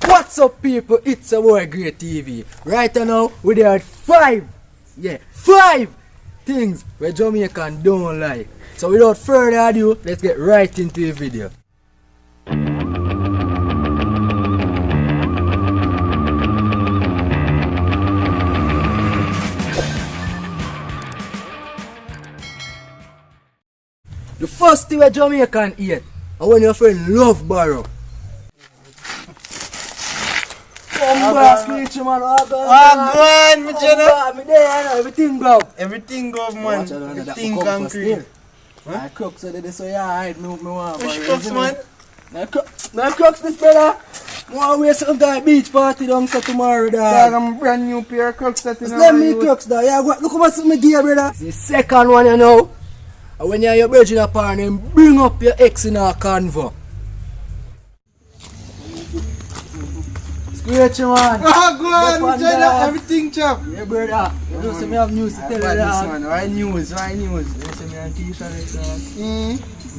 What's up, people? It's a boy Great TV. Right now, we there at 5. Yeah, 5 things where Jamaican don't like. So without further ado, let's get right into the video. The first thing where Jamaican eat, and when your friend love borrow. Screech, man. Everything go. Everything go, man. Everything concrete. My crooks are there, so yeah, I me want. Which crooks, man? My crooks, this brother. I want to wear some guy beach party down so tomorrow, dog. I'm a brand new pair of crooks that you know. Let me crooks, dog. Yeah, look how much me gear, brother. The second one, you know. And when you're your virgin upon him, bring up your ex in our convo. Scratch, man. Oh, go on, Jenna, everything chop. Yeah, brother. You know, so me have news to tell you, dog. Why news? Why news? You know, so me and Keisha next, dog.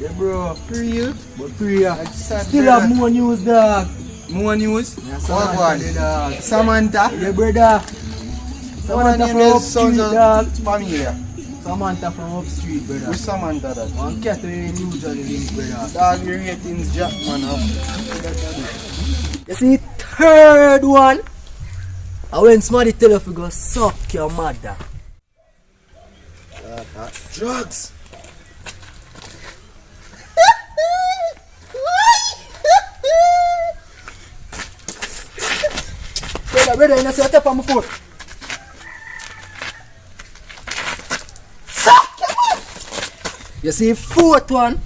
Yeah, bro. Free you? But free ya. Still have more news, dog. More news? Yeah, Samantha, dog. Samantha? Yeah, brother. Samantha from up street, dog. Familiar. Samantha from up street, brother. Who's Samantha that? One cat in New Jersey link, brother. Dog, your ratings jack, man. You see, third one. And when somebody tell you to go suck your mother. Drugs. Brother, you know, say tap on my foot. You see, fourth one,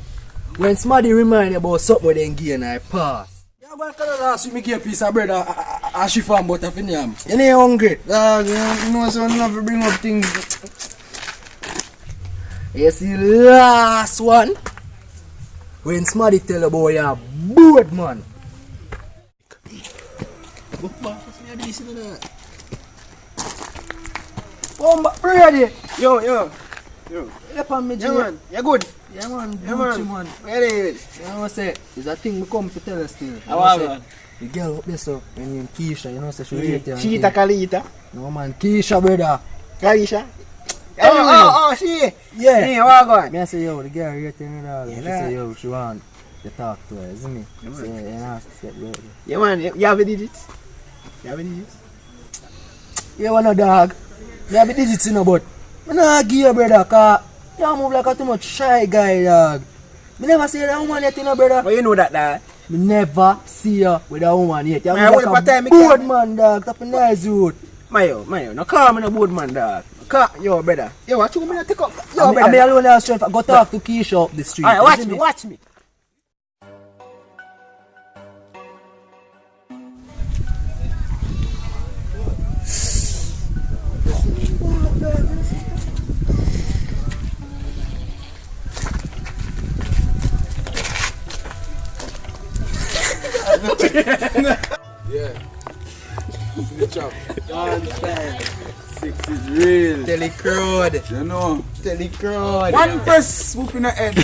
when somebody remind you about something they gain, I pass. Yeah, I'm going to last week, me give a piece of bread and she found butter for yam. You ain't hungry? Dog, you know, so I never bring up things. You see, last one, when somebody tell you about your board, man. Oh, my brother. Yo. Help on me, Yeah, man. You good? Yeah, man. Yeah, Gucci, man. man. Where is? You know what I say? It's a thing we come to tell us still. How are you? The girl up there, so, her name Keisha, you know, so she rate you. Cheetah Kalita. No, man. Keisha, brother. Kalisha. She. Yeah. Hey, what going? Me I say, yo, the girl rate you, dog. She Yeah. say, yo, she want to talk to her, isn't me? So, you know, she said, yo. Yeah, man. You have a digits? You have a digits? You want no dog? You have a digits, you know, but I don't give you, brother, because you move like a too much shy guy, dog. I never see that woman yet, you know, brother. Well, you know that, dog. I never see you with a woman yet. You Man, move what like a time bored man, dog. Top of nice youth. Mayo, no call me no board man, dog. Yo, brother. Yo, what you going to take up? Yo, I'm brother. alone have strength. I go talk to Keisha up the street. Alright, You see watch me. Yeah. The chop. 6 is real. Telecrowd. You know. Telecrowd. One press whooping the head.